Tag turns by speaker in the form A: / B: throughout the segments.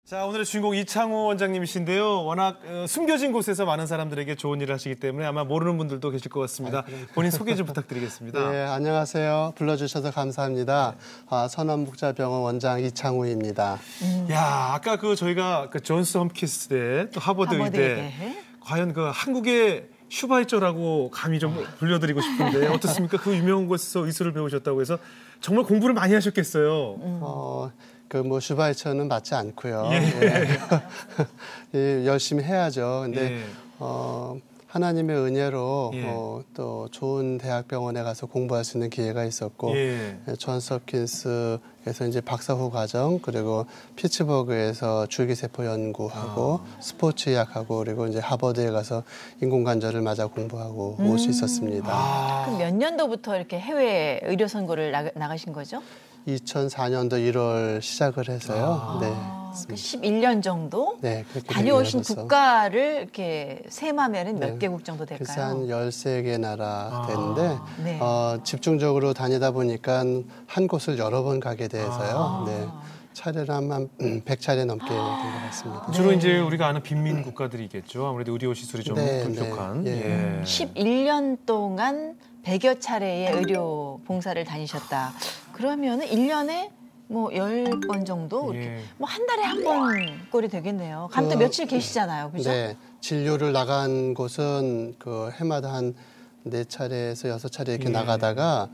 A: 자, 오늘의 주인공 이창호 원장님이신데요. 워낙 숨겨진 곳에서 많은 사람들에게 좋은 일을 하시기 때문에 아마 모르는 분들도 계실 것 같습니다. 본인 소개 좀 부탁드리겠습니다.
B: 네, 안녕하세요. 불러주셔서 감사합니다. 선원복자병원 원장 이창호입니다.
A: 야, 아까 저희가 존스 홈키스대 또 하버드 의대 과연 한국의 슈바이처라고 감히 좀 불려드리고 싶은데 어떻습니까? 그 유명한 곳에서 의술을 배우셨다고 해서 정말 공부를 많이 하셨겠어요.
B: 슈바이처는 맞지 않고요.
A: 예.
B: 예, 열심히 해야죠. 근데 하나님의 은혜로 또 좋은 대학병원에 가서 공부할 수 있는 기회가 있었고, 존스 홉킨스에서 이제 박사후 과정, 그리고 피츠버그에서 줄기세포 연구하고 스포츠의학하고, 그리고 이제 하버드에 가서 인공관절을 맞아 공부하고 올 수 있었습니다.
C: 그럼 몇 년도부터 이렇게 해외 의료 선고를 나가신 거죠?
B: 2004년도 1월 시작을 해서요. 네.
C: 11년 정도?
B: 네, 그렇게
C: 다녀오신 국가를 이렇게 세마면은 몇 개국 정도 될까요?
B: 그래서 한 13개 나라 되는데 집중적으로 다니다 보니까 한 곳을 여러 번 가게 돼서요. 네. 차례로 한 100차례 넘게 된 것 같습니다.
A: 주로 이제 우리가 아는 빈민 국가들이겠죠. 아무래도 의료 시술이 좀 부족한.
C: 11년 동안 100여 차례의 의료 봉사를 다니셨다. 그러면은 1년에 뭐 10번 정도 이렇게 뭐 한 달에 한 번 꼴이 되겠네요. 또 며칠 계시잖아요. 그죠?
B: 네. 진료를 나간 곳은 해마다 한 4차례에서 6차례 이렇게 나가다가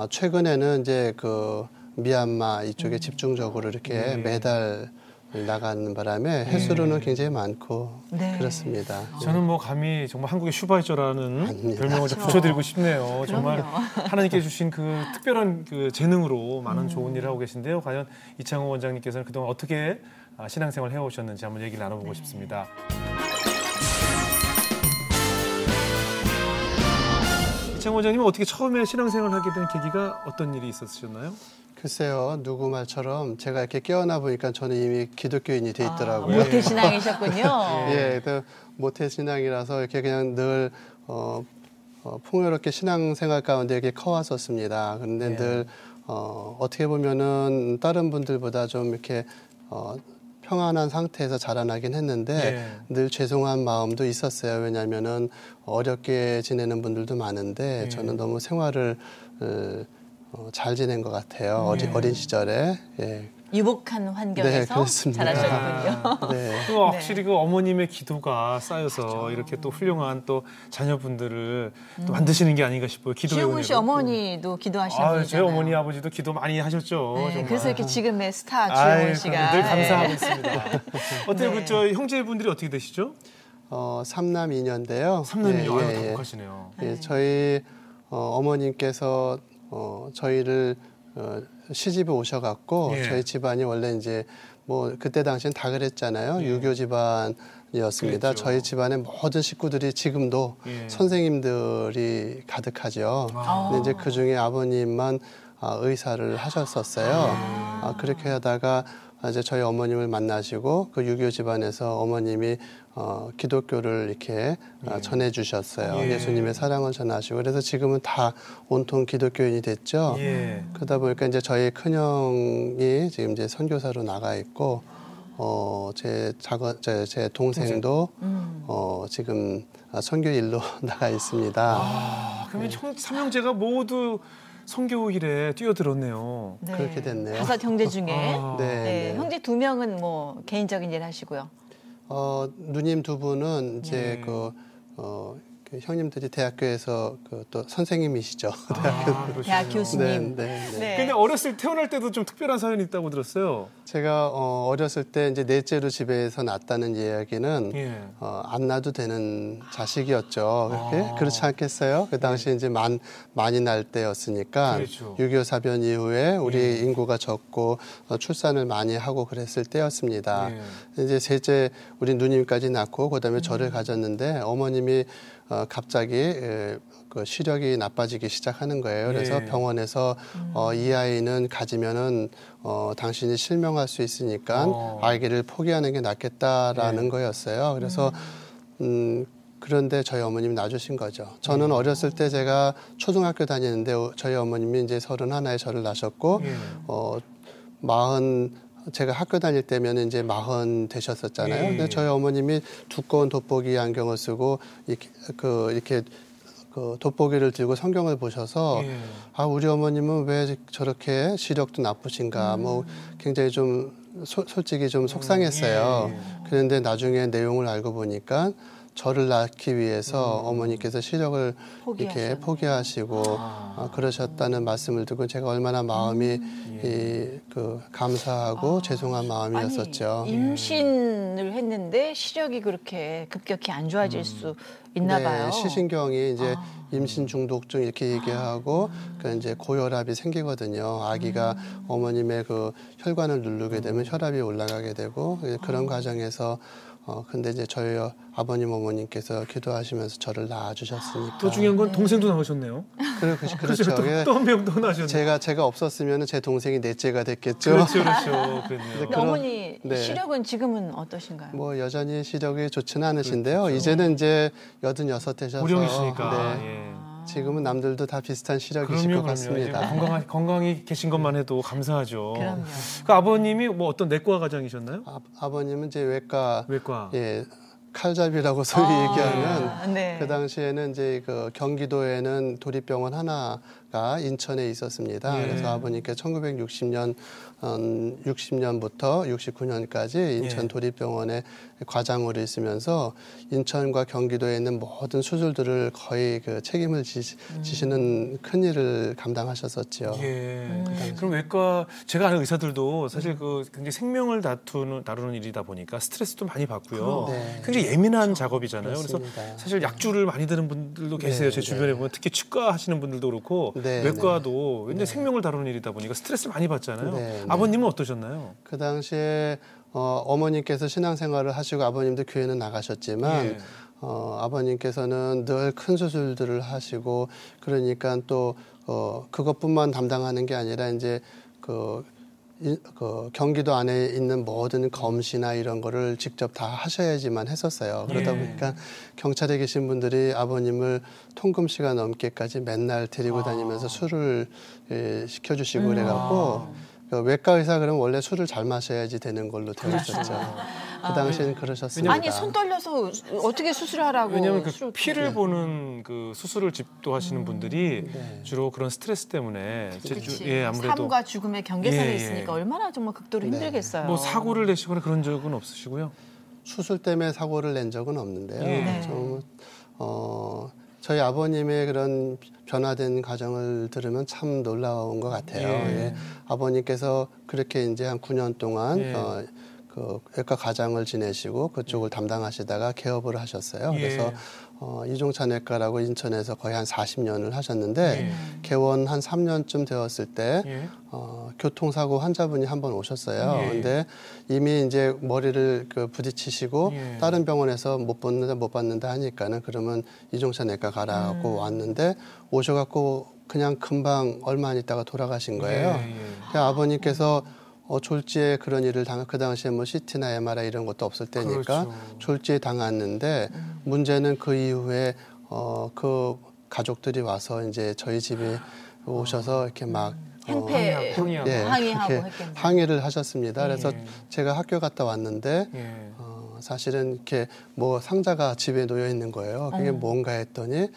B: 최근에는 이제 미얀마 이쪽에 집중적으로 이렇게 매달 나가는 바람에 횟수로는 굉장히 많고 그렇습니다.
A: 저는 감히 정말 한국의 슈바이처라는 별명을 좀 붙여드리고 싶네요. 정말 하나님께 주신 특별한 재능으로 많은 좋은 일을 하고 계신데요. 과연 이창호 원장님께서는 그동안 어떻게 신앙생활을 해오셨는지 한번 얘기를 나눠보고 싶습니다. 이창호 원장님은 어떻게 처음에 신앙생활을 하게 된 계기가 어떤 일이 있었으셨나요?
B: 글쎄요, 누구 말처럼 제가 이렇게 깨어나 보니까 저는 이미 기독교인이 돼 있더라고요.
C: 모태신앙이셨군요.
B: 예, 모태신앙이라서 이렇게 그냥 늘 풍요롭게 신앙생활 가운데 이렇게 커왔었습니다. 그런데 늘 어떻게 보면은 다른 분들보다 좀 이렇게 평안한 상태에서 자라나긴 했는데 늘 죄송한 마음도 있었어요. 왜냐하면은 어렵게 지내는 분들도 많은데 저는 너무 생활을 잘 지낸 것 같아요. 어린 시절에.
C: 유복한 환경에서 자라셨군요.
A: 확실히 어머님의 기도가 쌓여서 이렇게 또 훌륭한 또 자녀분들을 또 만드시는 게 아닌가 싶어요. 기도의
C: 주영훈 씨 어머니도 기도하시는 분이잖아요.
A: 저희 어머니 아버지도 기도 많이 하셨죠. 정말.
C: 그래서 이렇게 지금의 스타 주영훈 씨가
A: 늘 감사하고 있습니다. 어때요? 형제분들이 어떻게 되시죠?
B: 3남 2녀인데요.
A: 3남이요? 다복하시네요.
B: 저희 어머님께서 저희를 시집에 오셔갖고 저희 집안이 원래 이제 그때 당시엔 다 그랬잖아요. 유교 집안이었습니다. 그랬죠. 저희 집안의 모든 식구들이 지금도 선생님들이 가득하죠. 근데 이제 그 중에 아버님만 의사를 하셨었어요. 그렇게 하다가 이제 저희 어머님을 만나시고 그 유교 집안에서 어머님이 기독교를 이렇게 전해주셨어요. 예수님의 사랑을 전하시고 그래서 지금은 다 온통 기독교인이 됐죠. 그러다 보니까 이제 저희 큰형이 지금 이제 선교사로 나가 있고 제 동생도 지금 선교 일로 나가 있습니다.
A: 그러면 삼형제가 모두 선교 일에 뛰어들었네요.
B: 그렇게 됐네요.
C: 5 형제 중에 형제 2명은 개인적인 일 하시고요.
B: 누님 2분은 이제 형님들이 대학교에서 또 선생님이시죠.
C: 대학 교수님.
A: 근데 태어날 때도 좀 특별한 사연이 있다고 들었어요.
B: 제가 어렸을 때 이제 넷째로 집에서 낳았다는 이야기는 안 낳아도 되는 자식이었죠. 그렇지 않겠어요? 그 당시 이제 많이 날 때였으니까 6.25 사변 이후에 우리 인구가 적고 출산을 많이 하고 그랬을 때였습니다. 이제 셋째 우리 누님까지 낳고 그다음에 저를 가졌는데 어머님이 갑자기 시력이 나빠지기 시작하는 거예요. 그래서 병원에서 이 아이는 가지면은 당신이 실명할 수 있으니까 아기를 포기하는 게 낫겠다라는 거였어요. 그래서 그런데 저희 어머님이 놔주신 거죠. 저는 어렸을 때 제가 초등학교 다니는데 저희 어머님이 이제 31에 저를 낳으셨고 제가 학교 다닐 때면 이제 40 되셨었잖아요.
A: 예.
B: 근데 저희 어머님이 두꺼운 돋보기 안경을 쓰고 이렇게 그 돋보기를 들고 성경을 보셔서
A: 예.
B: 아 우리 어머님은 왜 저렇게 시력도 나쁘신가 뭐 굉장히 좀 솔직히 좀 속상했어요. 그런데 나중에 내용을 알고 보니까 저를 낳기 위해서 어머니께서 시력을 이렇게 포기하시고 그러셨다는 말씀을 듣고 제가 얼마나 마음이 감사하고 죄송한 마음이었었죠.
C: 아니, 임신을 했는데 시력이 그렇게 급격히 안 좋아질 수 있나 봐요.
B: 네, 시신경이 이제 임신 중독증 이렇게 얘기하고 그 이제 고혈압이 생기거든요. 아기가 어머님의 그 혈관을 누르게 되면 혈압이 올라가게 되고 그런 과정에서 근데 이제 저희 아버님 어머님께서 기도하시면서 저를 낳아주셨으니까.
A: 더 중요한 건 동생도 나오셨네요.
B: 그렇죠.
A: 또 한 명 더 나오셨네요.
B: 제가 없었으면 제 동생이 넷째가 됐겠죠.
A: 그렇죠.
C: 근데 어머니 시력은 지금은 어떠신가요?
B: 뭐 여전히 시력이 좋지는 않으신데요. 그렇죠. 이제는 이제 86 되셔서.
A: 고령이시니까.
B: 네.
A: 예.
B: 지금은 남들도 다 비슷한 시력이실 것 같습니다.
A: 건강히 계신 것만 해도 감사하죠.
C: 그럼요.
A: 그 아버님이 뭐 어떤 내과 과장이셨나요?
B: 아버님은 이제 외과.
A: 예.
B: 칼잡이라고 소위 얘기하면
C: 네.
B: 그 당시에는 이제 그 경기도에는 도립병원 하나가 인천에 있었습니다.
A: 예.
B: 그래서 아버님께 1960년부터 69년까지 인천 도립병원에 과장으로 있으면서 인천과 경기도에 있는 모든 수술들을 거의 그 책임을 지시는 큰 일을 감당하셨었죠.
A: 예. 그럼 외과 제가 아는 의사들도 사실 그 굉장히 생명을 다루는 일이다 보니까 스트레스도 많이 받고요.
B: 네.
A: 굉장히 예민한 작업이잖아요.
B: 그렇습니다.
A: 그래서 사실 약주를 많이 드는 분들도 계세요. 제 주변에 보면 특히 치과 하시는 분들도 그렇고 외과도 굉장히 생명을 다루는 일이다 보니까 스트레스를 많이 받잖아요. 아버님은 어떠셨나요?
B: 그 당시에 어머님께서 신앙생활을 하시고 아버님도 교회는 나가셨지만 아버님께서는 늘 큰 수술들을 하시고 그러니까 또 그것뿐만 담당하는 게 아니라 이제 그 경기도 안에 있는 모든 검시나 이런 거를 직접 다 하셔야지만 했었어요. 그러다 보니까 경찰에 계신 분들이 아버님을 통금시가 넘게까지 맨날 데리고 다니면서 술을 시켜주시고 그래갖고 외과 의사 그러면 원래 술을 잘 마셔야지 되는 걸로 되어 있었죠. 그 당시에는 그러셨습니다.
C: 아니 손 떨려서 어떻게 수술하라고?
A: 왜냐하면 그 피를 보는 그 수술을 집도하시는 분들이 주로 그런 스트레스 때문에 아무래도
C: 삶과 죽음의 경계선에 있으니까 얼마나 정말 극도로 힘들겠어요.
A: 뭐 사고를 내시거나 그런 적은 없으시고요?
B: 수술 때문에 사고를 낸 적은 없는데요. 좀 저희 아버님의 그런 변화된 과정을 들으면 참 놀라운 것 같아요. 아버님께서 그렇게 이제 한 9년 동안 그 외과 과장을 지내시고 그쪽을 담당하시다가 개업을 하셨어요. 그래서 이종찬 외과라고 인천에서 거의 한 40년을 하셨는데 개원 한 3년쯤 되었을 때 교통사고 환자분이 한 번 오셨어요. 근데 이미 이제 머리를 부딪히시고 다른 병원에서 못 받는다 하니까는 그러면 이종찬 외과 가라고 왔는데 오셔갖고 그냥 금방 얼마 안 있다가 돌아가신 거예요. 아버님께서 졸지에 그런 일을 그 당시에 뭐 CT나 MRI 이런 것도 없을 때니까 졸지에 당했는데 문제는 그 이후에 그 가족들이 와서 이제 저희 집에 오셔서 이렇게 막 항의를 하셨습니다. 그래서 제가 학교 갔다 왔는데 사실은 이렇게 뭐 상자가 집에 놓여 있는 거예요. 그게 뭔가 했더니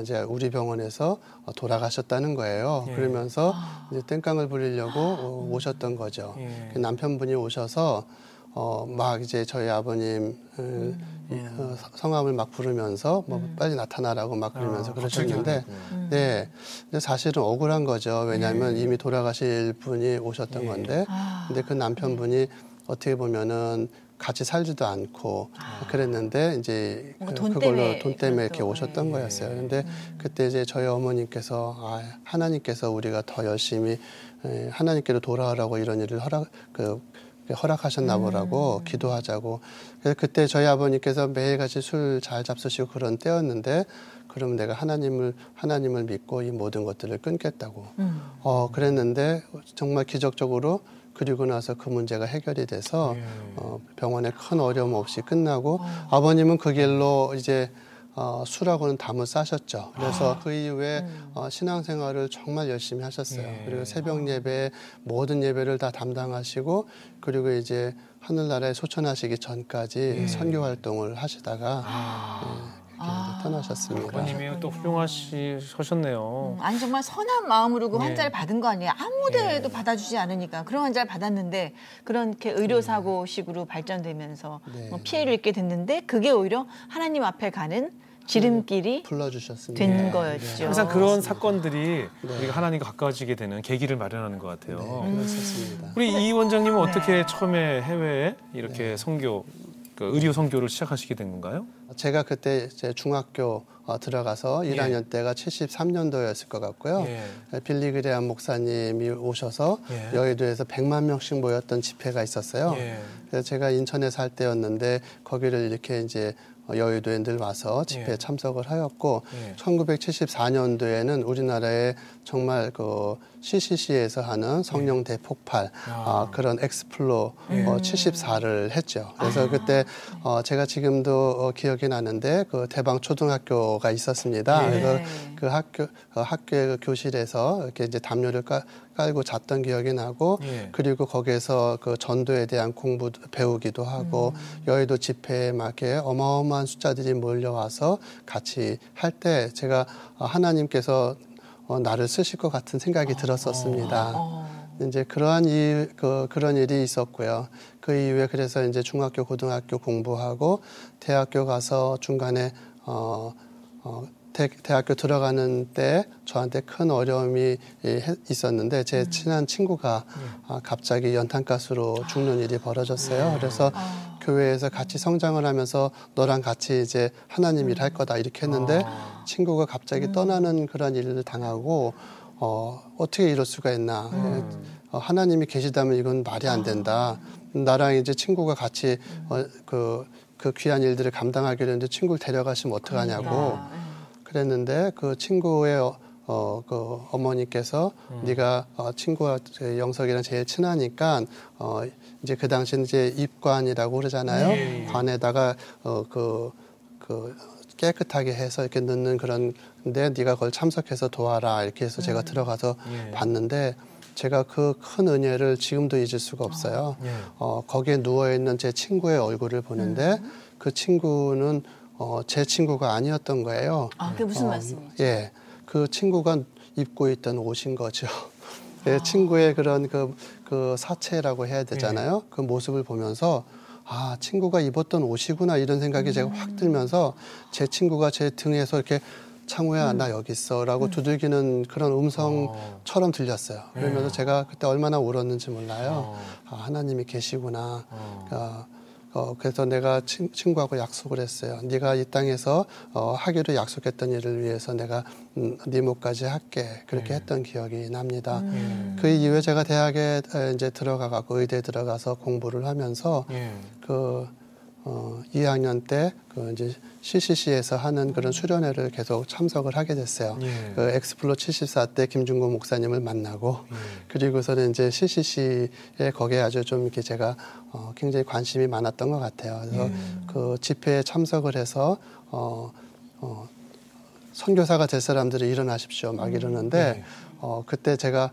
B: 이제 우리 병원에서 돌아가셨다는 거예요. 그러면서 이제 땡깡을 부리려고 오셨던 거죠. 남편분이 오셔서 막 이제 저희 아버님 성함을 막 부르면서 뭐 빨리 나타나라고 막 그러면서 그러셨는데 근데 사실은 억울한 거죠. 왜냐하면 이미 돌아가실 분이 오셨던 건데 근데 그 남편분이 어떻게 보면은 같이 살지도 않고 그랬는데 이제 돈 때문에 이렇게 오셨던 거였어요. 그런데 그때 이제 저희 어머님께서 하나님께서 우리가 더 열심히 하나님께로 돌아오라고 이런 일을 허락하셨나 보라고 기도하자고. 그래서 그때 저희 아버님께서 매일같이 술 잘 잡수시고 그런 때였는데 그러면 내가 하나님을 믿고 이 모든 것들을 끊겠다고. 그랬는데 정말 기적적으로 그리고 나서 그 문제가 해결이 돼서 병원에 큰 어려움 없이 끝나고 아버님은 그 길로 이제 수라고는 담을 싸셨죠. 그래서 그 이후에 신앙생활을 정말 열심히 하셨어요.
A: 예.
B: 그리고 새벽 예배 모든 예배를 다 담당하시고 그리고 이제 하늘나라에 소천하시기 전까지 선교 활동을 하시다가 떠나셨습니다.
A: 아버님이 또 훌륭하셨네요.
C: 아니 정말 선한 마음으로 그 환자를 받은 거 아니에요. 아무 데에도 받아주지 않으니까 그런 환자를 받았는데 그렇게 의료사고식으로 발전되면서 뭐 피해를 입게 됐는데 그게 오히려 하나님 앞에 가는 지름길이
B: 불러주셨습니다.
C: 된 거였죠.
A: 항상 그런 사건들이 우리가 하나님과 가까워지게 되는 계기를 마련하는 것 같아요.
B: 그렇습니다.
A: 우리 이 원장님은 어떻게 처음에 해외에 이렇게 선교, 그 의료 선교를 시작하시게 된 건가요?
B: 제가 그때 제 중학교 들어가서 1학년 때가 73년도였을 것 같고요. 빌리그레암 목사님이 오셔서 여의도에서 100만 명씩 모였던 집회가 있었어요. 그래서 제가 인천에 살 때였는데 거기를 이렇게 이제 여의도에 늘 와서 집회에 참석을 하였고 1974년도에는 우리나라에 정말 그 CCC에서 하는 성령 대폭발 그런 엑스플로 74를 했죠. 그래서 그때 제가 지금도 기억이 나는데 그 대방 초등학교가 있었습니다. 그래서 그 학교의 그 교실에서 이렇게 이제 담요를 깔고 잤던 기억이 나고 그리고 거기에서 그 전도에 대한 공부 배우기도 하고 여의도 집회에 막 이렇게 어마어마한 숫자들이 몰려와서 같이 할 때 제가 하나님께서 나를 쓰실 것 같은 생각이 들었었습니다. 이제 그런 일이 있었고요. 그 이후에 그래서 이제 중학교, 고등학교 공부하고 대학교 가서 중간에 대학교 들어가는 때 저한테 큰 어려움이 있었는데 제 친한 친구가 갑자기 연탄가스로 죽는 일이 벌어졌어요. 그래서 교회에서 같이 성장을 하면서 너랑 같이 이제 하나님 일 할 거다 이렇게 했는데 친구가 갑자기 떠나는 그런 일을 당하고 어떻게 이럴 수가 있나. 하나님이 계시다면 이건 말이 안 된다. 나랑 이제 친구가 같이 그 귀한 일들을 감당하기로 했는데 친구를 데려가시면 어떡하냐고 그랬는데 그 친구의 그 어머니께서 네가 친구와 영석이랑 제일 친하니까 이제 그 당시는 이제 입관이라고 그러잖아요. 관에다가 깨끗하게 해서 이렇게 넣는 그런데 네가 그걸 참석해서 도와라 이렇게 해서 제가 들어가서 봤는데 제가 그 큰 은혜를 지금도 잊을 수가 없어요. 거기에 누워 있는 제 친구의 얼굴을 보는데 그 친구는 제 친구가 아니었던 거예요.
C: 그게 무슨 말씀이죠?
B: 예, 그 친구가 입고 있던 옷인 거죠. 친구의 그런 그 사체라고 해야 되잖아요. 그 모습을 보면서 친구가 입었던 옷이구나 이런 생각이 제가 확 들면서 제 친구가 제 등에서 이렇게 창우야 나 여기 있어라고 두들기는 그런 음성처럼 들렸어요. 그러면서 제가 그때 얼마나 울었는지 몰라요. 하나님이 계시구나. 그래서 내가 친구하고 약속을 했어요. 네가 이 땅에서 하기로 약속했던 일을 위해서 내가 네 몫까지 할게. 그렇게 했던 기억이 납니다. 그 이후에 제가 대학에 이제 들어가고 의대에 들어가서 공부를 하면서 2학년 때 그 이제 CCC에서 하는 그런 수련회를 계속 참석을 하게 됐어요. 그 엑스플로 74 때 김중구 목사님을 만나고 그리고서는 이제 CCC에 거기에 아주 좀 이렇게 제가 굉장히 관심이 많았던 것 같아요. 그래서 그 집회에 참석을 해서 선교사가 될 사람들이 일어나십시오 막 이러는데 그때 제가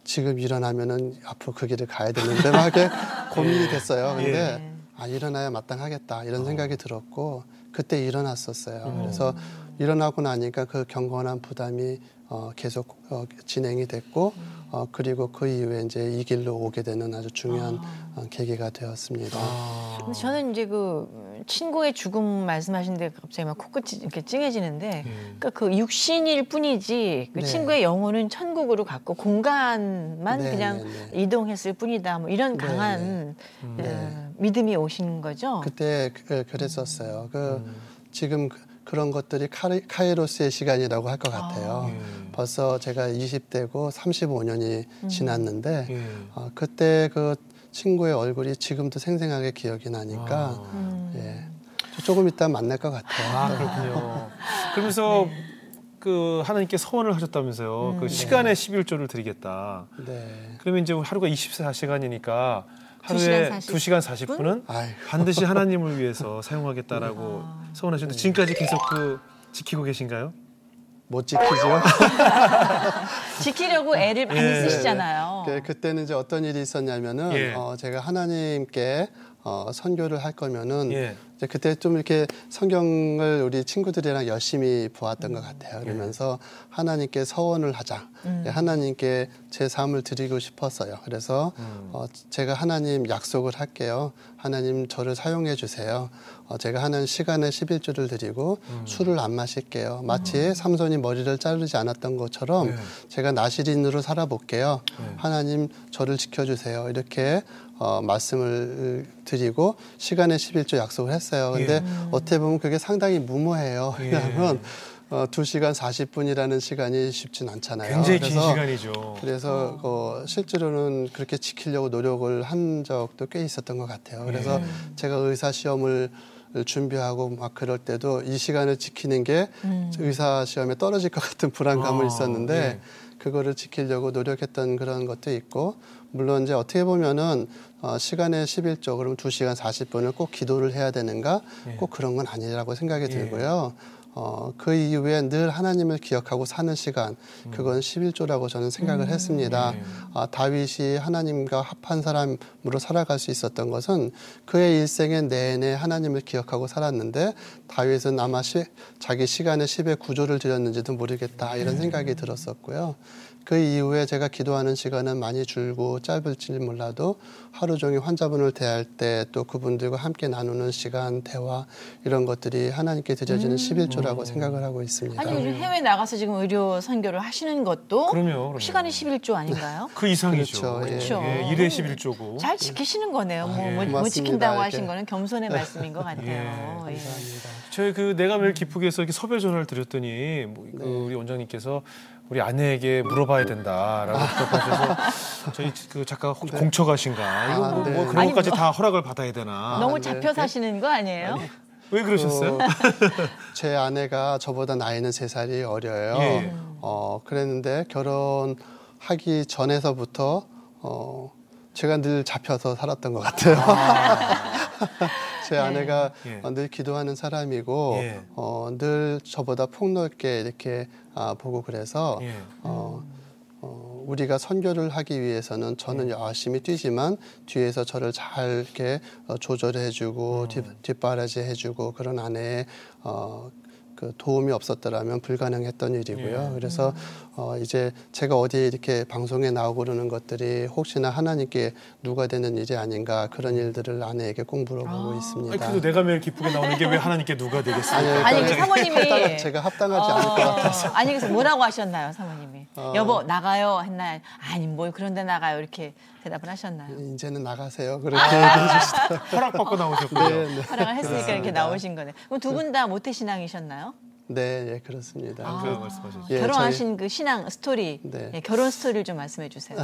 B: 지금 일어나면은 앞으로 그 길을 가야 되는데 막 이렇게 고민이 됐어요. 근데 일어나야 마땅하겠다 이런 생각이 들었고 그때 일어났었어요. 그래서 일어나고 나니까 그 경건한 부담이 계속 진행이 됐고 그리고 그 이후에 이제 이 길로 오게 되는 아주 중요한 계기가 되었습니다.
C: 저는 이제 그 친구의 죽음 말씀하시는데 갑자기 막 코끝이 이렇게 찡해지는데 그러니까 그 육신일 뿐이지 그 친구의 영혼은 천국으로 갔고 공간만 그냥 이동했을 뿐이다. 뭐 이런 강한 믿음이 오신 거죠.
B: 그때 그랬었어요. 지금 그런 것들이 카이로스의 시간이라고 할 것 같아요. 벌써 제가 20대고 35년이 지났는데 그때 그 친구의 얼굴이 지금도 생생하게 기억이 나니까 조금 이따 만날 것 같아요.
A: 그렇군요. 그러면서 그 하나님께 서원을 하셨다면서요. 그 시간에 11조를 드리겠다. 그러면 이제 하루가 24시간이니까 하루에 2시간 40분은 반드시 하나님을 위해서 사용하겠다라고 서원하셨는데 지금까지 계속 지키고 계신가요?
B: 못 지키죠.
C: 지키려고 애를 많이 쓰시잖아요.
B: 그때는 이제 어떤 일이 있었냐면은 제가 하나님께 선교를 할 거면은 이제 그때 좀 이렇게 성경을 우리 친구들이랑 열심히 보았던 것 같아요. 그러면서 하나님께 서원을 하자. 하나님께 제 삶을 드리고 싶었어요. 그래서 제가 하나님 약속을 할게요. 하나님 저를 사용해 주세요. 제가 하는 시간에 11조를 드리고 술을 안 마실게요. 마치 삼손이 머리를 자르지 않았던 것처럼 제가 나시린으로 살아볼게요. 하나님 저를 지켜주세요. 이렇게 말씀을 드리고 시간에 11조 약속을 했어요. 근데 어떻게 보면 그게 상당히 무모해요. 왜냐하면 2시간 40분이라는 시간이 쉽진 않잖아요.
A: 굉장히 긴 시간이죠.
B: 그래서 실제로는 그렇게 지키려고 노력을 한 적도 꽤 있었던 것 같아요. 그래서 제가 의사 시험을 준비하고 막 그럴 때도 이 시간을 지키는 게 의사 시험에 떨어질 것 같은 불안감을 있었는데 그거를 지키려고 노력했던 그런 것도 있고 물론 이제 어떻게 보면은 시간에 11조 그럼 2시간 40분을 꼭 기도를 해야 되는가? 꼭 그런 건 아니라고 생각이 들고요. 그 이후에 늘 하나님을 기억하고 사는 시간 그건 11조라고 저는 생각을 했습니다. 다윗이 하나님과 합한 사람으로 살아갈 수 있었던 것은 그의 일생의 내내 하나님을 기억하고 살았는데 다윗은 아마 자기 시간에 10의 9조를 드렸는지도 모르겠다 이런 생각이 들었었고요. 그 이후에 제가 기도하는 시간은 많이 줄고 짧을지 몰라도 하루 종일 환자분을 대할 때 또 그분들과 함께 나누는 시간, 대화 이런 것들이 하나님께 드려지는 11조라고 생각을 하고 있습니다.
C: 아니 해외 나가서 지금 의료 선교를 하시는 것도 그럼요. 시간이 11조 아닌가요?
A: 그 이상이죠.
C: 그렇죠.
A: 일에 11조고.
C: 잘 지키시는 거네요. 못 지킨다고 하신 거는 겸손의 말씀인 것 같아요.
A: 감사합니다. 저희 내가 매일 기쁘게에서 이렇게 섭외 전화를 드렸더니 우리 원장님께서 우리 아내에게 물어봐야 된다라고 부탁하셔서 저희 작가 공처가신가 이거 뭐 그런 것까지 다 허락을 받아야 되나
C: 너무 잡혀 사시는 거 아니에요?
A: 왜 그러셨어요?
B: 제 아내가 저보다 나이는 3살이 어려요. 그랬는데 결혼하기 전에서부터 제가 늘 잡혀서 살았던 것 같아요. 제 아내가 늘 기도하는 사람이고 늘 저보다 폭넓게 이렇게 보고 그래서 우리가 선교를 하기 위해서는 저는 열심히 뛰지만 뒤에서 저를 잘 이렇게 조절해주고 뒷바라지해주고 그런 아내의 그 도움이 없었더라면 불가능했던 일이고요. 그래서 이제 제가 어디에 이렇게 방송에 나오고 그러는 것들이 혹시나 하나님께 누가 되는 일이 아닌가 그런 일들을 아내에게 꼭 물어보고 있습니다.
A: 그래도 내가 매일 기쁘게 나오는 게 왜 하나님께 누가 되겠습니까?
C: 아니 사모님이
B: 제가 합당하지 않을 것 같아서.
C: 아니 그래서 뭐라고 하셨나요, 사모님이? 여보 나가요 했나요? 아니 뭐 그런데 나가요 이렇게 대답을 하셨나요?
B: 이제는 나가세요. 그렇게 얘기해 주시더라고요.
A: 허락받고 나오셨군요.
B: 네.
C: 허락을 했으니까 이렇게 나오신 거네. 그럼 두 분 다 모태신앙이셨나요?
B: 네, 그렇습니다.
A: 말씀하셨죠.
C: 결혼하신 그 신앙 스토리, 결혼 스토리를 좀 말씀해 주세요.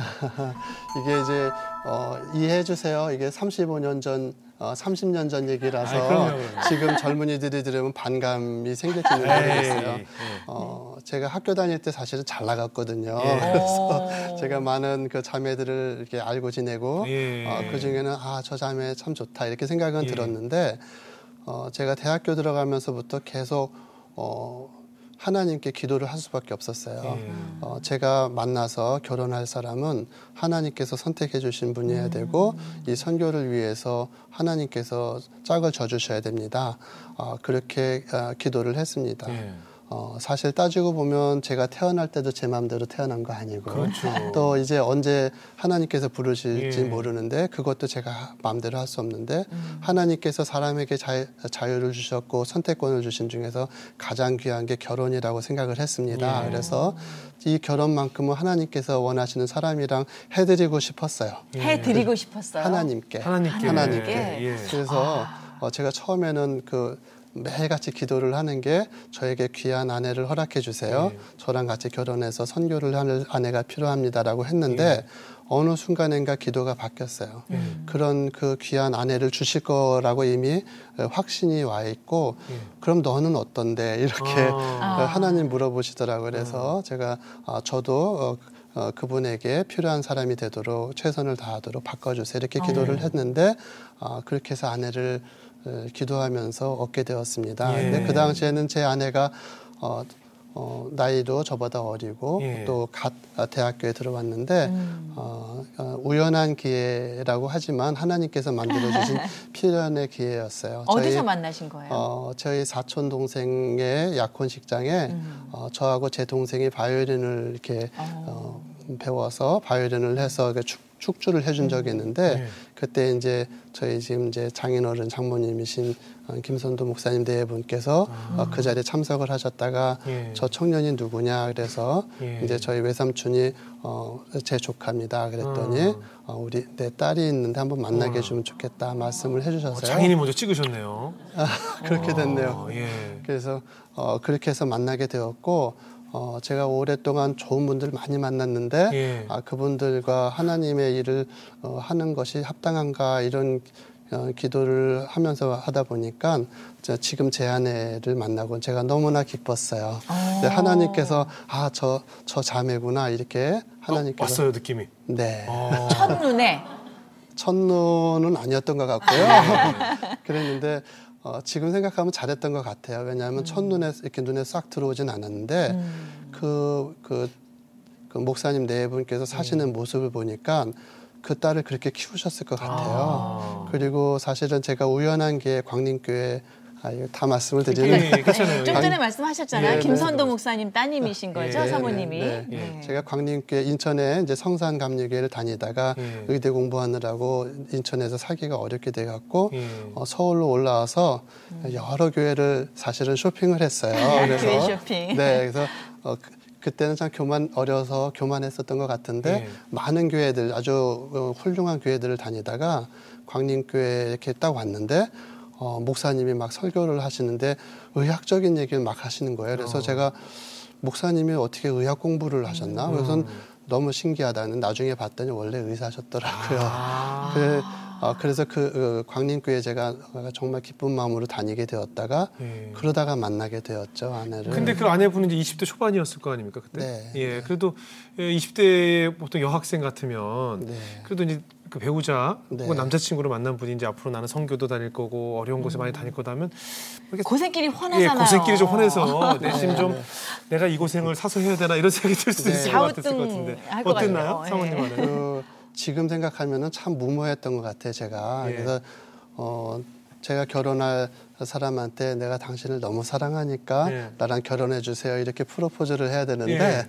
B: 이게 이제 이해해 주세요. 이게 35년 전, 30년 전 얘기라서 지금 젊은이들이 들으면 반감이 생길지는 모르겠어요. 제가 학교 다닐 때 사실은 잘 나갔거든요. 그래서 제가 많은 그 자매들을 이렇게 알고 지내고 그 중에는 저 자매 참 좋다 이렇게 생각은 들었는데 제가 대학교 들어가면서부터 계속 하나님께 기도를 할 수밖에 없었어요. 제가 만나서 결혼할 사람은 하나님께서 선택해 주신 분이어야 되고 이 선교를 위해서 하나님께서 짝을 져주셔야 됩니다. 그렇게 기도를 했습니다. 사실 따지고 보면 제가 태어날 때도 제 마음대로 태어난 거 아니고 또 이제 언제 하나님께서 부르실지 모르는데 그것도 제가 마음대로 할 수 없는데 하나님께서 사람에게 자유를 주셨고 선택권을 주신 중에서 가장 귀한 게 결혼이라고 생각을 했습니다. 그래서 이 결혼만큼은 하나님께서 원하시는 사람이랑 해드리고 싶었어요.
C: 해드리고 싶었어요?
B: 하나님께. 그래서 제가 처음에는 매일같이 기도를 하는 게 저에게 귀한 아내를 허락해 주세요. 저랑 같이 결혼해서 선교를 하는 아내가 필요합니다라고 했는데 어느 순간인가 기도가 바뀌었어요. 그런 그 귀한 아내를 주실 거라고 이미 확신이 와 있고 그럼 너는 어떤데 이렇게 하나님 물어보시더라고요. 그래서 제가 저도 그분에게 필요한 사람이 되도록 최선을 다하도록 바꿔주세요. 이렇게 기도를 했는데 그렇게 해서 아내를 기도하면서 얻게 되었습니다. 근데 그 당시에는 제 아내가 나이도 저보다 어리고 또 대학교에 들어왔는데 우연한 기회라고 하지만 하나님께서 만들어주신 필연의 기회였어요.
C: 어디서 만나신 거예요?
B: 저희 사촌 동생의 약혼식장에 저하고 제 동생이 바이올린을 이렇게 배워서 바이올린을 해서 축주를 해준 적이 있는데 그때 이제 저희 지금 이제 장인어른 장모님이신 김선도 목사님 대분께서 그 자리에 참석을 하셨다가 저 청년이 누구냐 그래서 이제 저희 외삼촌이 제 조카입니다 그랬더니 우리 내 딸이 있는데 한번 만나게 해주면 좋겠다 말씀을 해주셨어요.
A: 장인이 먼저 찍으셨네요.
B: 그렇게 됐네요. 그래서 그렇게 해서 만나게 되었고 제가 오랫동안 좋은 분들 많이 만났는데 그분들과 하나님의 일을 하는 것이 합당한가 이런 기도를 하면서 하다 보니까 지금 제 아내를 만나고 제가 너무나 기뻤어요. 하나님께서 저 자매구나 이렇게 하나님께서
A: 왔어요 느낌이.
B: 네.
C: 첫눈에?
B: 첫눈은 아니었던 것 같고요. 그랬는데 지금 생각하면 잘했던 것 같아요. 왜냐하면 첫눈에 이렇게 눈에 싹 들어오진 않았는데 그 목사님 네 분께서 사시는 모습을 보니까 그 딸을 그렇게 키우셨을 것 같아요. 그리고 사실은 제가 우연한 게 광림교회 이거 다 말씀을 드리는
A: 괜찮아요.
C: 좀 전에 말씀하셨잖아요. 김선도 목사님 따님이신 거죠, 사모님이.
B: 제가 광림교회 인천에 이제 성산감리교회를 다니다가 의대 공부하느라고 인천에서 살기가 어렵게 돼갖고 서울로 올라와서 여러 교회를 사실은 쇼핑을 했어요. 그래서
C: 교회 쇼핑.
B: 그래서 그때는 참 어려서 교만했었던 것 같은데 많은 교회들 아주 훌륭한 교회들을 다니다가 광림교회에 이렇게 딱 왔는데 목사님이 막 설교를 하시는데 의학적인 얘기를 막 하시는 거예요. 그래서 제가 목사님이 어떻게 의학 공부를 하셨나? 그래서 너무 신기하다는 나중에 봤더니 원래 의사셨더라고요. 그래서 그 광림교회 제가 정말 기쁜 마음으로 다니게 되었다가 그러다가 만나게 되었죠, 아내를.
A: 근데 그 아내분은 이제 20대 초반이었을 거 아닙니까 그때?
B: 네.
A: 그래도 20대 보통 여학생 같으면 그래도 이제 그 배우자 혹은 남자친구를 만난 분이 이제 앞으로 나는 선교도 다닐 거고 어려운 곳에 많이 다닐 거다 하면
C: 고생길이 훤하잖아요.
A: 고생길이 좀 훤해서 내심 좀 내가 이 고생을 사서 해야 되나 이런 생각이 들 수도 있을 것 같았을 것 같은데 어땠나요? 사모님은?
B: 지금 생각하면은 참 무모했던 것 같아요, 제가. 그래서 제가 결혼할 사람한테 내가 당신을 너무 사랑하니까 나랑 결혼해 주세요 이렇게 프로포즈를 해야 되는데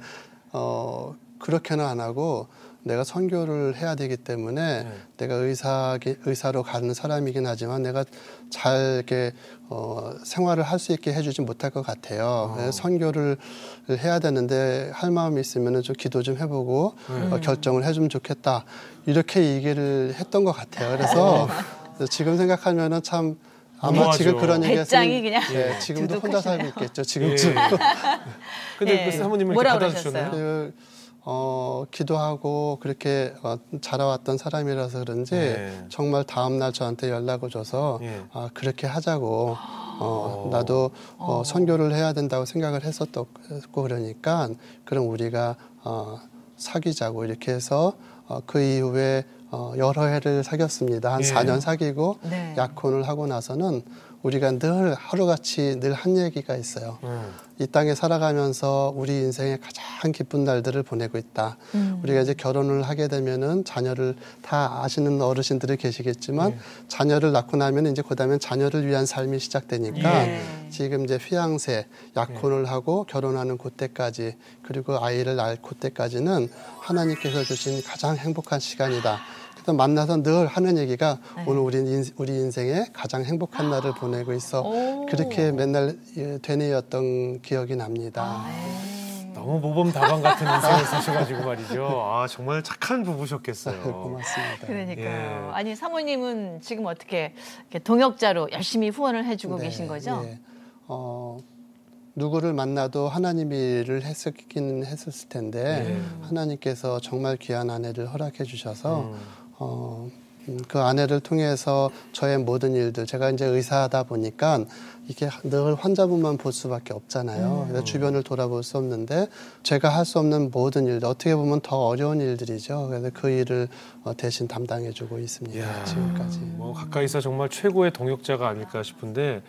B: 그렇게는 안 하고 내가 선교를 해야 되기 때문에 내가 의사로 가는 사람이긴 하지만 내가 잘 이렇게 생활을 할 수 있게 해주지 못할 것 같아요. 그래서 선교를 해야 되는데 할 마음이 있으면 좀 기도 좀 해보고 결정을 해주면 좋겠다 이렇게 얘기를 했던 것 같아요. 그래서 지금 생각하면은 참 아마 지금 그런 얘기했으면
C: 그냥
B: 지금도 혼자 살고 있겠죠. 지금쯤.
A: 근데 그 사모님을
C: 뭐라고
A: 받아주셨나요?
B: 기도하고 그렇게 자라왔던 사람이라서 그런지 정말 다음날 저한테 연락을 줘서 그렇게 하자고 나도 선교를 해야 된다고 생각을 했었고 그러니까 그럼 우리가 사귀자고 이렇게 해서 그 이후에 여러 해를 사귀었습니다. 한 4년 사귀고 약혼을 하고 나서는 우리가 늘 하루같이 늘 한 얘기가 있어요. 이 땅에 살아가면서 우리 인생의 가장 기쁜 날들을 보내고 있다. 우리가 이제 결혼을 하게 되면은 자녀를 다 아시는 어르신들이 계시겠지만 자녀를 낳고 나면 이제 그다음엔 자녀를 위한 삶이 시작되니까 지금 이제 피앙세 약혼을 하고 결혼하는 그때까지 그리고 아이를 낳을 그때까지는 하나님께서 주신 가장 행복한 시간이다. 그래서 만나서 늘 하는 얘기가 오늘 우리 인생의 가장 행복한 날을 보내고 있어. 그렇게 맨날 되뇌었던 기억이 납니다.
A: 너무 모범답안 같은 인생을 사셔가지고 말이죠. 정말 착한 부부셨겠어요.
B: 고맙습니다.
C: 그러니까요. 아니 사모님은 지금 어떻게 동역자로 열심히 후원을 해주고 계신 거죠?
B: 누구를 만나도 하나님 일을 했었긴 했었을 텐데 하나님께서 정말 귀한 아내를 허락해 주셔서 그 아내를 통해서 저의 모든 일들, 제가 이제 의사다 보니까 이게 늘 환자분만 볼 수밖에 없잖아요. 그래서 주변을 돌아볼 수 없는데 제가 할 수 없는 모든 일들, 어떻게 보면 더 어려운 일들이죠. 그래서 그 일을 대신 담당해주고 있습니다.
A: 이야,
B: 지금까지.
A: 뭐 가까이서 정말 최고의 동역자가 아닐까 싶은데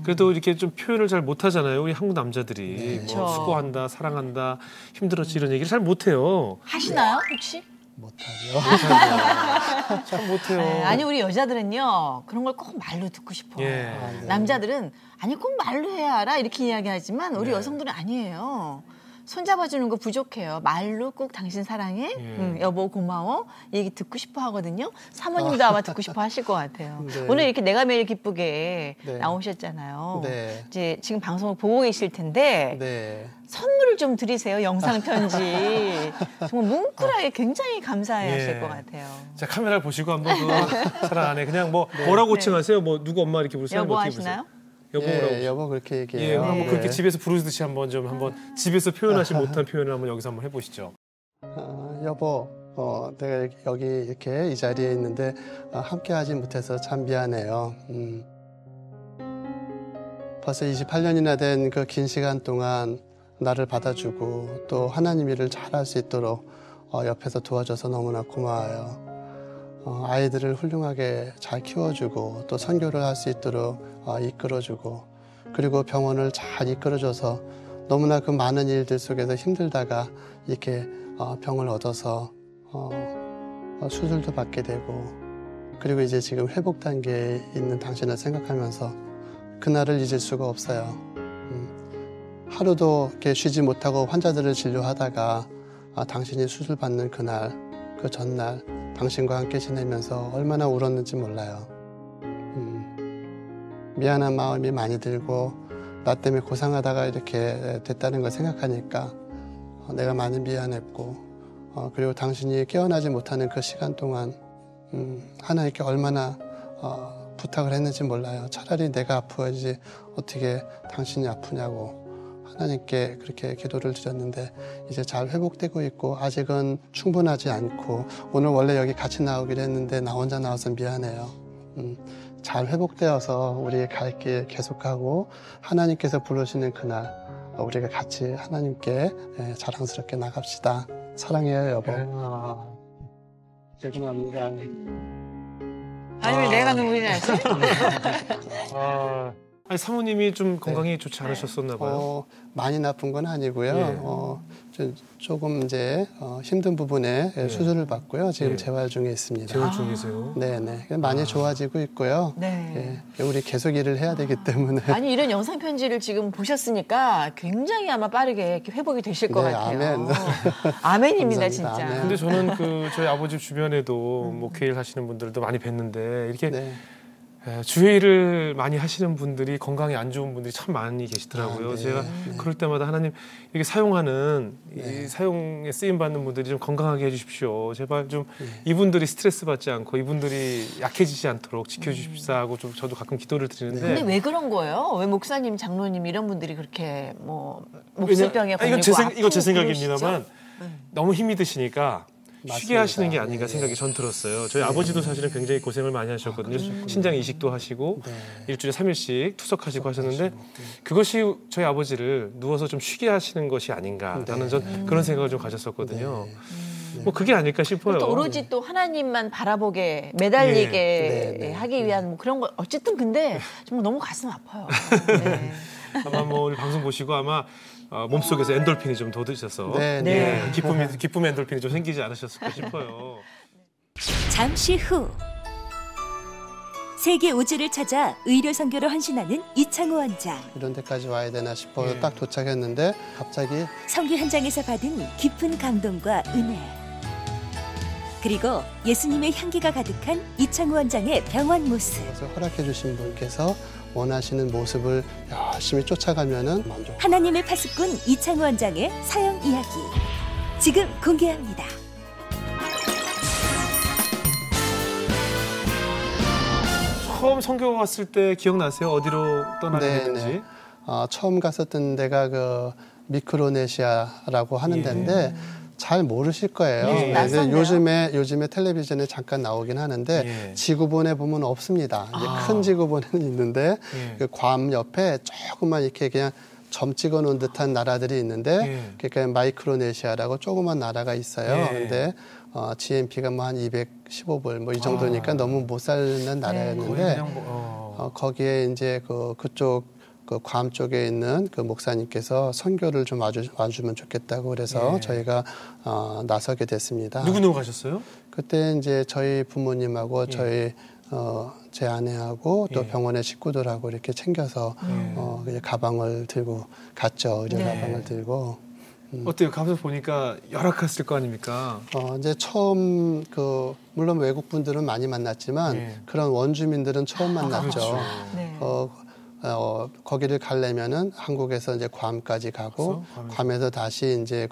A: 그래도 이렇게 좀 표현을 잘 못하잖아요. 우리 한국 남자들이
B: 네.
A: 뭐 수고한다, 사랑한다, 힘들었지 이런 얘기를 잘 못해요.
C: 하시나요 혹시?
B: 못하죠.
A: 참 못해요.
C: 네, 아니 우리 여자들은요 그런 걸 꼭 말로 듣고 싶어요.
A: 예.
B: 네.
C: 남자들은 아니 꼭 말로 해야 알아 이렇게 이야기하지만 우리
A: 네.
C: 여성들은 아니에요. 손잡아주는 거 부족해요. 말로 꼭 당신 사랑해, 여보 고마워 얘기 듣고 싶어 하거든요. 사모님도 아마 듣고 싶어 하실 것 같아요.
B: 네.
C: 오늘 이렇게 내가 매일 기쁘게
B: 네.
C: 나오셨잖아요.
B: 네.
C: 이제 지금 방송을 보고 계실 텐데
B: 네.
C: 선물을 좀 드리세요. 영상 편지. 정말 뭉클하게 굉장히 감사해하실
A: 예.
C: 것 같아요.
A: 자 카메라를 보시고 한번 그 사랑 안에 그냥 뭐 뭐라고 호칭하세요? 뭐 누구 엄마 이렇게 부르세요?
C: 여보
A: 뭐 어떻게
C: 하시나요?
A: 부르세요? 여보라고.
B: 예, 여보 그렇게
A: 예,
B: 얘기해요.
A: 한번
C: 네.
A: 그렇게 집에서 부르듯이 한번 집에서 표현하지 못한 표현을 한번 여기서 한번 해보시죠.
B: 여보, 내가 여기 이렇게 이 자리에 있는데 함께 하지 못해서 참 미안해요. 벌써 28년이나 된 그 긴 시간 동안 나를 받아주고 또 하나님 일을 잘할 수 있도록 옆에서 도와줘서 너무나 고마워요. 아이들을 훌륭하게 잘 키워주고 또 선교를 할 수 있도록 이끌어주고 그리고 병원을 잘 이끌어줘서 너무나 그 많은 일들 속에서 힘들다가 이렇게 병을 얻어서 수술도 받게 되고 그리고 이제 지금 회복 단계에 있는 당신을 생각하면서 그날을 잊을 수가 없어요. 하루도 이렇게 쉬지 못하고 환자들을 진료하다가 당신이 수술 받는 그날, 그 전날 당신과 함께 지내면서 얼마나 울었는지 몰라요. 미안한 마음이 많이 들고 나 때문에 고생하다가 이렇게 됐다는 걸 생각하니까 내가 많이 미안했고 그리고 당신이 깨어나지 못하는 그 시간 동안 하나님께 얼마나 부탁을 했는지 몰라요. 차라리 내가 아프지 어떻게 당신이 아프냐고 하나님께 그렇게 기도를 드렸는데 이제 잘 회복되고 있고 아직은 충분하지 않고 오늘 원래 여기 같이 나오기로 했는데 나 혼자 나와서 미안해요. 잘 회복되어서 우리 갈 길 계속하고 하나님께서 부르시는 그날 우리가 같이 하나님께 자랑스럽게 나갑시다. 사랑해요 여보. 죄송합니다.
C: 아니 왜 내가 눈물이 나지?
A: 아니 사모님이 좀 건강이 좋지 않으셨었나 봐요.
B: 많이 나쁜 건 아니고요. 조금 이제 힘든 부분에 수술을 받고요. 지금 재활 중에 있습니다.
A: 재활 중이세요?
B: 네네. 많이 좋아지고 있고요.
C: 네.
B: 우리 계속 일을 해야 되기 때문에.
C: 아니 이런 영상 편지를 지금 보셨으니까 굉장히 아마 빠르게 이렇게 회복이 되실 것
B: 네,
C: 같아요.
B: 아멘.
C: 아멘입니다
B: 감사합니다.
C: 진짜.
B: 아멘.
A: 근데 저는 저희 아버지 주변에도 목회일 하시는 분들도 많이 뵀는데 이렇게
B: 네.
A: 주회일을 많이 하시는 분들이 건강이 안 좋은 분들이 참 많이 계시더라고요.
B: 네.
A: 제가
B: 네.
A: 그럴 때마다 하나님 이렇게 사용하는
B: 네.
A: 이 사용에 쓰임 받는 분들이 좀 건강하게 해주십시오. 제발 좀 이분들이 스트레스 받지 않고 이분들이 약해지지 않도록 지켜주십사 하고 좀 저도 가끔 기도를 드리는데.
C: 근데 왜 그런 거예요? 왜 목사님, 장로님 이런 분들이 그렇게 뭐 목술병에 걸리고
A: 이건 제 생각입니다만
C: 그러시죠?
A: 너무 힘이 드시니까 쉬게
B: 맞습니다.
A: 하시는 게 아닌가 생각이 전 들었어요. 저희 아버지도 사실은 굉장히 고생을 많이 하셨거든요. 신장 이식도 하시고 일주일에 3일씩 투석하시고 하셨는데 그것이 저희 아버지를 누워서 좀 쉬게 하시는 것이 아닌가라는 전 그런 생각을 좀 가졌었거든요. 뭐 그게 아닐까 싶어요.
C: 또 오로지 또 하나님만 바라보게 매달리게 하기 위한 뭐 그런 거 어쨌든 근데 정말 너무 가슴 아파요. 네.
A: 아마 뭐 오늘 방송 보시고 아마 몸속에서 엔돌핀이 좀 돋으셔서
B: 네.
A: 기쁨의 엔돌핀이 좀 생기지 않으셨을까 싶어요.
D: 잠시 후 세계 우주를 찾아 의료 선교로 헌신하는 이창호 원장.
B: 이런 데까지 와야 되나 싶어서 딱 도착했는데 갑자기
D: 선교 현장에서 받은 깊은 감동과 은혜. 그리고 예수님의 향기가 가득한 이창호 원장의 병원 모습.
B: 허락해 주신 분께서 원하시는 모습을 열심히 쫓아가면은 만족.
D: 하나님의 파수꾼 이창호 원장의 사형 이야기 지금 공개합니다.
A: 처음 선교 왔을 때 기억나세요? 어디로 떠나게 됐는지?
B: 처음 갔었던 데가 그 미크로네시아라고 하는 데인데 잘 모르실 거예요. 요즘에 텔레비전에 잠깐 나오긴 하는데 지구본에 보면 없습니다. 이제 큰 지구본에는 있는데 그 괌 옆에 조금만 이렇게 그냥 점 찍어 놓은 듯한 나라들이 있는데 그러니까 마이크로네시아라고 조그만 나라가 있어요. 근데 GNP가 뭐 한 215불 뭐 이 정도니까 너무 못 사는 나라였는데 거기에 이제 그쪽 그 괌 쪽에 있는 그 목사님께서 선교를 좀 와주면 좋겠다고 그래서 저희가 나서게 됐습니다.
A: 누구 가셨어요?
B: 그때 이제 저희 부모님하고 저희 제 아내하고 또 병원의 식구들하고 이렇게 챙겨서 가방을 들고 갔죠. 의료 가방을 들고.
A: 어때요? 가서 보니까 열악했을 거 아닙니까?
B: 이제 처음 물론 외국 분들은 많이 만났지만 그런 원주민들은 처음 만났죠.
A: 그렇죠.
B: 거기를 가려면은 한국에서 이제 괌까지 가고 괌에서 다시 이제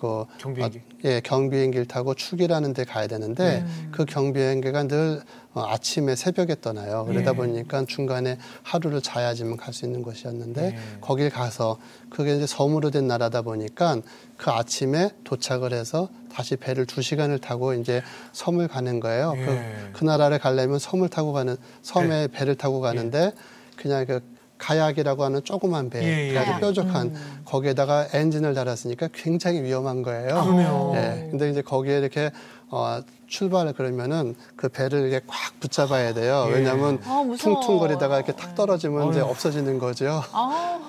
B: 경비행기를 타고 축이라는 데 가야 되는데 그 경비행기가 늘 아침에 새벽에 떠나요. 그러다 보니까 중간에 하루를 자야지만 갈 수 있는 곳이었는데 거길 가서 그게 이제 섬으로 된 나라다 보니까 그 아침에 도착을 해서 다시 배를 2시간을 타고 이제 섬을 가는 거예요. 그 나라를 가려면 섬에 배를 타고 가는데 그냥 가약이라고 하는 조그만 배, 아주 뾰족한 거기에다가 엔진을 달았으니까 굉장히 위험한 거예요. 근데 이제 거기에 이렇게 출발을 그러면은 그 배를 이렇게 꽉 붙잡아야 돼요. 왜냐하면 퉁퉁거리다가 이렇게 탁 떨어지면 이제 없어지는 거죠.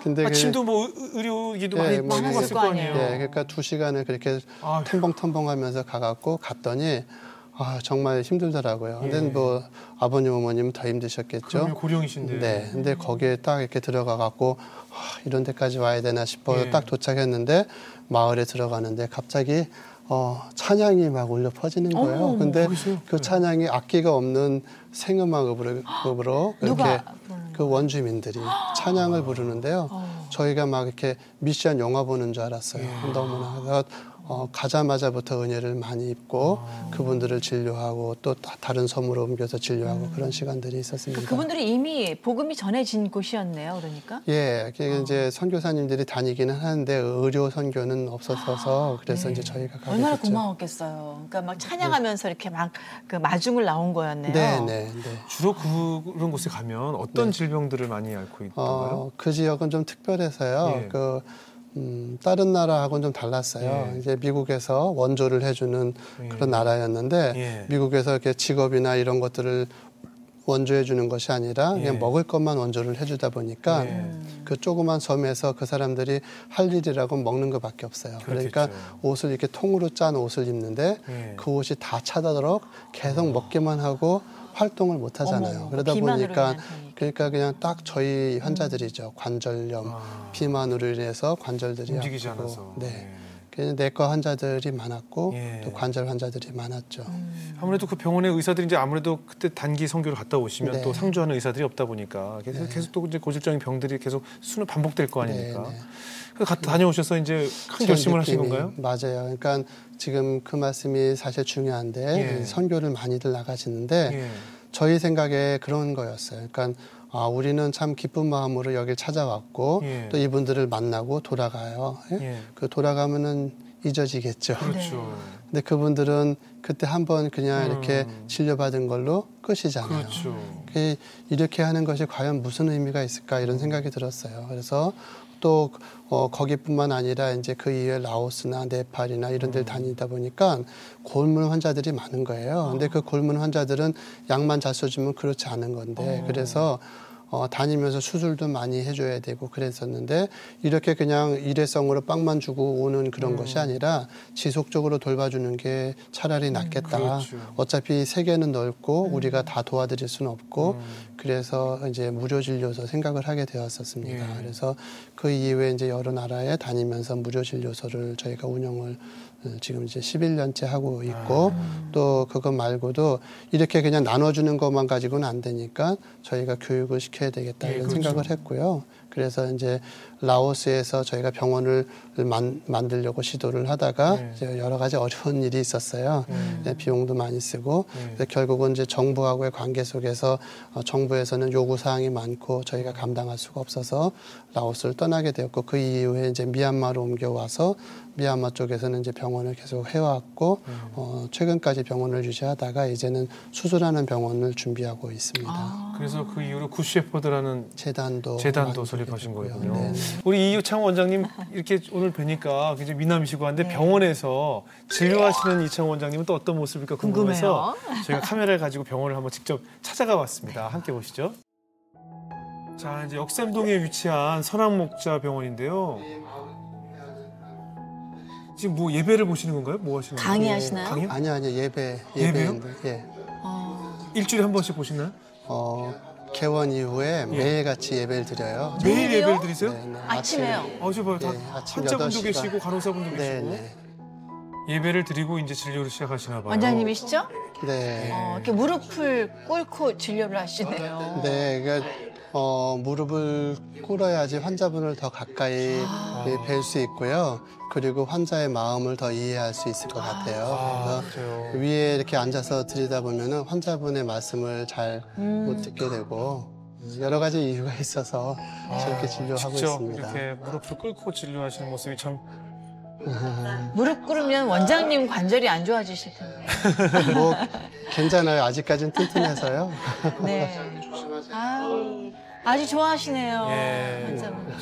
B: 근데
A: 아침도 뭐 의료기도 많이 먹었을 거 아니에요.
B: 그러니까 2시간을 그렇게 텀벙텀벙하면서 갔더니 정말 힘들더라고요. 근데 뭐 아버님 어머님은 더 힘드셨겠죠.
A: 그럼요, 고령이신데.
B: 네, 근데 거기에 딱 이렇게 들어가 갖고 이런 데까지 와야 되나 싶어서 딱 도착했는데 마을에 들어가는데 갑자기 찬양이 막 울려 퍼지는 거예요. 근데 그 찬양이 악기가 없는 생음악으로 이렇게 그 원주민들이 찬양을 부르는데요. 저희가 막 이렇게 미션 영화 보는 줄 알았어요. 너무나. 가자마자부터 은혜를 많이 입고 그분들을 진료하고 또 다른 섬으로 옮겨서 진료하고 그런 시간들이 있었습니다.
C: 그분들이 이미 복음이 전해진 곳이었네요, 그러니까?
B: 이제 선교사님들이 다니기는 하는데 의료 선교는 없었어서 그래서 이제 저희가 가게
C: 얼마나
B: 됐죠.
C: 고마웠겠어요. 그러니까 막 찬양하면서 이렇게 막 그 마중을 나온 거였네요.
B: 네.
A: 주로 그런 곳에 가면 어떤 질병들을 많이 앓고 있던가요?
B: 그 지역은 좀 특별해서요. 다른 나라하고는 좀 달랐어요. 이제 미국에서 원조를 해주는 그런 나라였는데 미국에서 이렇게 직업이나 이런 것들을 원조해 주는 것이 아니라 그냥 먹을 것만 원조를 해주다 보니까 그 조그만 섬에서 그 사람들이 할 일이라고 먹는 것밖에 없어요. 그러니까 옷을 이렇게 통으로 짠 옷을 입는데 그 옷이 다 차다도록 계속 먹기만 하고 활동을 못 하잖아요. 그러다 보니까 그냥 딱 저희 환자들이죠. 관절염, 비만으로 인해서 관절들이
A: 움직이지
B: 아프고,
A: 않아서.
B: 그냥 내과 환자들이 많았고 또 관절 환자들이 많았죠.
A: 아무래도 그 병원의 의사들이 이제 아무래도 그때 단기 선교를 갔다 오시면 또 상주하는 의사들이 없다 보니까 계속 또 이제 고질적인 병들이 계속 수는 반복될 거 아닙니까? 그래서 다녀오셔서 이제 큰 결심을 하신 건가요?
B: 맞아요. 그러니까 지금 그 말씀이 사실 중요한데 선교를 많이들 나가시는데 저희 생각에 그런 거였어요. 그러니까 우리는 참 기쁜 마음으로 여길 찾아왔고 또 이분들을 만나고 돌아가요. 그 돌아가면은 잊어지겠죠.
A: 그렇죠.
B: 근데 그분들은 그때 한번 그냥 이렇게 진료받은 걸로 끝이잖아요.
A: 그렇죠.
B: 이렇게 하는 것이 과연 무슨 의미가 있을까 이런 생각이 들었어요. 그래서 또 거기뿐만 아니라 이제 그 이외에 라오스나 네팔이나 이런 데를 다니다 보니까 골문 환자들이 많은 거예요. 근데 그 골문 환자들은 약만 잘 써주면 그렇지 않은 건데 그래서 다니면서 수술도 많이 해줘야 되고 그랬었는데 이렇게 그냥 일회성으로 빵만 주고 오는 그런 것이 아니라 지속적으로 돌봐주는 게 차라리 낫겠다.
A: 그렇죠.
B: 어차피 세계는 넓고 우리가 다 도와드릴 수는 없고 그래서 이제 무료 진료소 생각을 하게 되었었습니다. 그래서 그 이후에 이제 여러 나라에 다니면서 무료 진료소를 저희가 운영을 지금 이제 11년째 하고 있고 또 그것 말고도 이렇게 그냥 나눠주는 것만 가지고는 안 되니까 저희가 교육을 시켜야 되겠다 이런 생각을 했고요. 그래서 이제 라오스에서 저희가 병원을 만들려고 시도를 하다가 이제 여러 가지 어려운 일이 있었어요. 비용도 많이 쓰고 그래서 결국은 이제 정부하고의 관계 속에서 정부에서는 요구 사항이 많고 저희가 감당할 수가 없어서 라오스를 떠나게 되었고 그 이후에 이제 미얀마로 옮겨와서 미얀마 쪽에서는 이제 병원을 계속 해왔고 최근까지 병원을 유지하다가 이제는 수술하는 병원을 준비하고 있습니다.
A: 그래서 그 이후로 굿셰퍼드라는 재단도 설립하신 거군요.
B: 네.
A: 우리 이창원 원장님 이렇게 오늘 뵈니까 굉장히 미남이시고 한데 병원에서 진료하시는 이창원 원장님은 또 어떤 모습일까 궁금해서 저희가 카메라를 가지고 병원을 한번 직접 찾아가 봤습니다. 함께 보시죠. 자, 이제 역삼동에 위치한 선악목자 병원인데요. 지금 뭐 예배를 보시는 건가요? 뭐 하시는 건가요?
C: 강의하시나요?
A: 강의요?
B: 아니요.
A: 예배요?
B: 예.
A: 일주일에 한 번씩 보시나요?
B: 개원 이후에 매일같이 예배를 드려요.
A: 매일 예배를 드리세요?
B: 네.
C: 아침에요?
A: 저 봐요. 다
B: 아침
A: 환자분도
B: 8시간.
A: 계시고 간호사분도 계시고.
B: 네.
A: 예배를 드리고 이제 진료를 시작하시나 봐요.
C: 원장님이시죠?
B: 네.
C: 이렇게 무릎을 꿇고 진료를 하시네요.
B: 네, 그러니까 무릎을 꿇어야지 환자분을 더 가까이 뵐 수 있고요. 그리고 환자의 마음을 더 이해할 수 있을 것 같아요. 그래서 위에 이렇게 앉아서 드리다 보면은 환자분의 말씀을 잘 못 듣게 되고 여러 가지 이유가 있어서 저렇게 진료하고
A: 직접
B: 있습니다.
A: 이렇게 무릎을 꿇고 진료하시는 모습이 참
C: 무릎 꿇으면 원장님 관절이 안 좋아지실 텐데.
B: 뭐 괜찮아요. 아직까지는 튼튼해서요.
C: 네. 아주 좋아하시네요.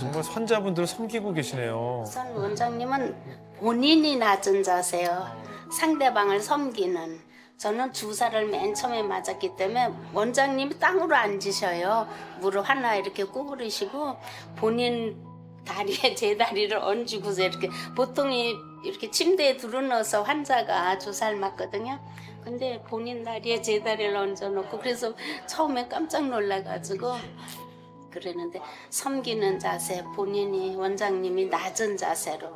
A: 정말 환자분들을 섬기고 계시네요.
E: 우선 원장님은 본인이 낮은 자세요. 상대방을 섬기는. 저는 주사를 맨 처음에 맞았기 때문에 원장님이 땅으로 앉으셔요. 무릎 하나 이렇게 구부리시고 본인 다리에 제 다리를 얹고서 이렇게 보통 이렇게 침대에 들어넣어서 환자가 주사를 맞거든요. 근데 본인 다리에 제 다리를 얹어놓고 그래서 처음에 깜짝 놀라가지고 그러는데 섬기는 자세, 본인이 원장님이 낮은 자세로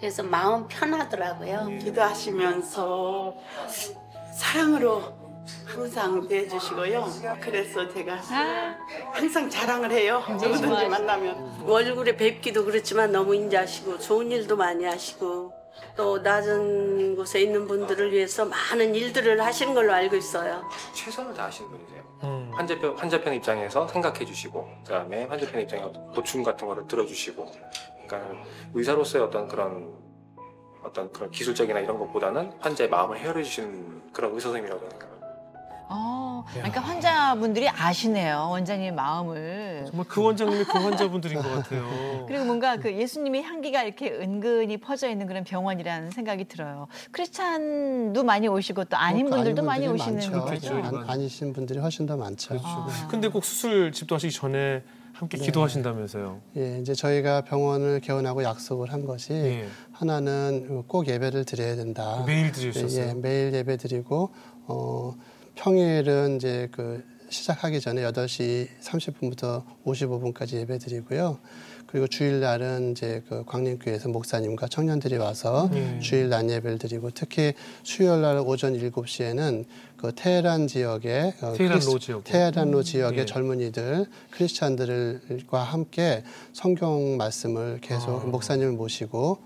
E: 그래서 마음 편하더라고요.
F: 기도하시면서 사랑으로 항상 대해주시고요. 그래서 제가 항상 자랑을 해요. 누구든지 만나면. 얼굴에 뵙기도 그렇지만 너무 인자하시고 좋은 일도 많이 하시고 또 낮은 곳에 있는 분들을 위해서 많은 일들을 하시는 걸로 알고 있어요.
G: 최선을 다하시는 분이세요. 환자편 입장에서 생각해 주시고 그다음에 환자편 입장에 보충 같은 거를 들어주시고 그러니까 의사로서의 어떤 그런 기술적이나 이런 것보다는 환자의 마음을 헤아려 주시는 그런 의사 선생님이라고 생각합니다.
C: 그러니까 환자분들이 아시네요. 원장님의 마음을.
A: 정말 그 원장님이 그 환자분들인 것 같아요.
C: 그리고 뭔가 그 예수님의 향기가 이렇게 은근히 퍼져 있는 그런 병원이라는 생각이 들어요. 크리스찬도 많이 오시고 또 아닌 분들도 많이 오시는 거죠.
B: 아니신 분들이 훨씬 더 많죠.
A: 근데 꼭 수술 집도하시기 전에 함께 기도하신다면서요?
B: 예, 이제 저희가 병원을 개원하고 약속을 한 것이 하나는 꼭 예배를 드려야 된다.
A: 매일 드리셨어요?
B: 예, 매일 예배 드리고 평일은 이제 시작하기 전에 8시 30분부터 55분까지 예배 드리고요. 그리고 주일날은 이제 광림교회에서 목사님과 청년들이 와서 주일 낮 예배를 드리고 특히 수요일날 오전 7시에는 테헤란 지역의 테헤란로 지역의 젊은이들 크리스찬들과 함께 성경 말씀을 계속 목사님을 모시고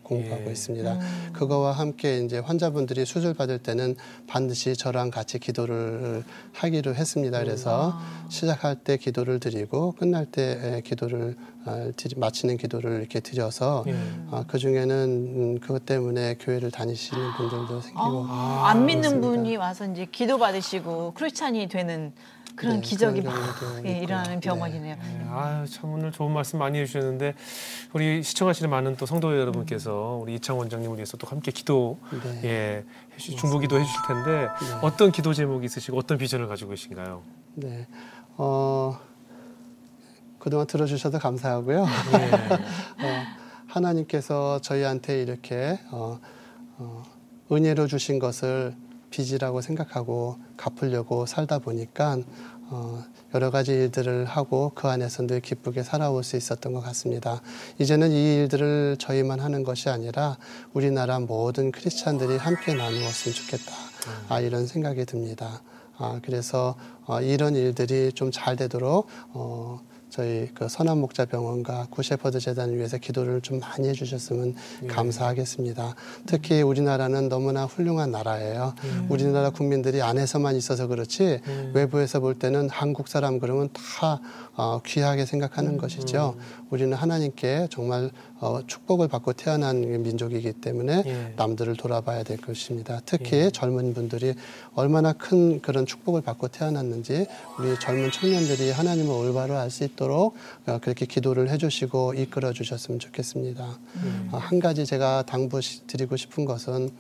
B: 공부하고 있습니다. 그거와 함께 이제 환자분들이 수술 받을 때는 반드시 저랑 같이 기도를 하기로 했습니다. 그래서 시작할 때 기도를 드리고 끝날 때 기도를 마치는 기도를 이렇게 드려서 그 중에는 그것 때문에 교회를 다니시는 분들도 생기고
C: 안 믿는 분이 와서 이제 기도 받으시고 크리스찬이 되는 그런 기적이 막 일어나는 병원이네요.
A: 참 오늘 좋은 말씀 많이 해주셨는데 우리 시청하시는 많은 또 성도 여러분께서 우리 이창원 원장님을 위해서 또 함께 기도 중보기도 해주실 텐데 어떤 기도 제목이 있으시고 어떤 비전을 가지고 계신가요?
B: 네, 그동안 들어주셔서 감사하고요. 하나님께서 저희한테 이렇게 은혜로 주신 것을 빚이라고 생각하고 갚으려고 살다 보니까 여러 가지 일들을 하고 그 안에서 늘 기쁘게 살아올 수 있었던 것 같습니다. 이제는 이 일들을 저희만 하는 것이 아니라 우리나라 모든 크리스찬들이 함께 나누었으면 좋겠다. 이런 생각이 듭니다. 그래서 이런 일들이 좀 잘 되도록 저희 그 선한목자병원과 굿셰퍼드 재단을 위해서 기도를 좀 많이 해주셨으면 감사하겠습니다. 특히 우리나라는 너무나 훌륭한 나라예요. 우리나라 국민들이 안에서만 있어서 그렇지 외부에서 볼 때는 한국 사람 그러면 다 귀하게 생각하는 것이죠. 우리는 하나님께 정말 축복을 받고 태어난 민족이기 때문에 남들을 돌아봐야 될 것입니다. 특히 젊은 분들이 얼마나 큰 그런 축복을 받고 태어났는지 우리 젊은 청년들이 하나님을 올바로 알 수 있도록 그렇게 기도를 해주시고 이끌어 주셨으면 좋겠습니다. 한 가지 제가 당부드리고 싶은 것은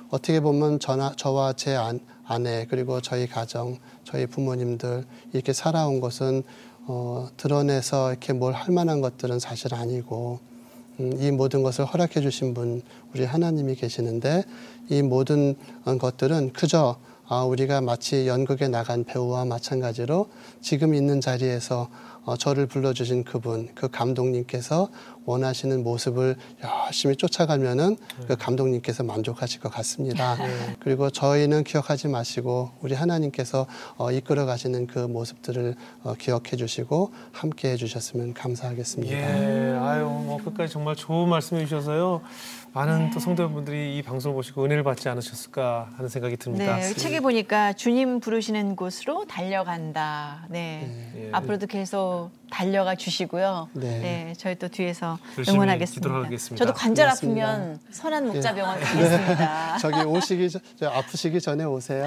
B: 어떻게 보면 저와 제 아내 그리고 저희 가정, 저희 부모님들 이렇게 살아온 것은 드러내서 이렇게 뭘 할 만한 것들은 사실 아니고 이 모든 것을 허락해 주신 분 우리 하나님이 계시는데 이 모든 것들은 그저 우리가 마치 연극에 나간 배우와 마찬가지로 지금 있는 자리에서 저를 불러주신 그분, 그 감독님께서 원하시는 모습을 열심히 쫓아가면은 그 감독님께서 만족하실 것 같습니다. 그리고 저희는 기억하지 마시고 우리 하나님께서 이끌어 가시는 그 모습들을 기억해 주시고 함께 해 주셨으면 감사하겠습니다.
A: 아유, 뭐 끝까지 정말 좋은 말씀해 주셔서요. 많은 또 성도분들이 이 방송을 보시고 은혜를 받지 않으셨을까 하는 생각이 듭니다.
C: 네, 책에 보니까 주님 부르시는 곳으로 달려간다. 앞으로도 계속 달려가 주시고요. 네, 저희 또 뒤에서 응원하겠습니다. 저도 관절 아프면 선한목자병원 가겠습니다.
B: 저기 아프시기 전에 오세요.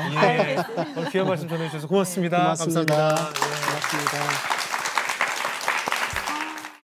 A: 오늘 귀한 말씀 전해주셔서 고맙습니다.
B: 고맙습니다.
A: 감사합니다.
B: 고맙습니다.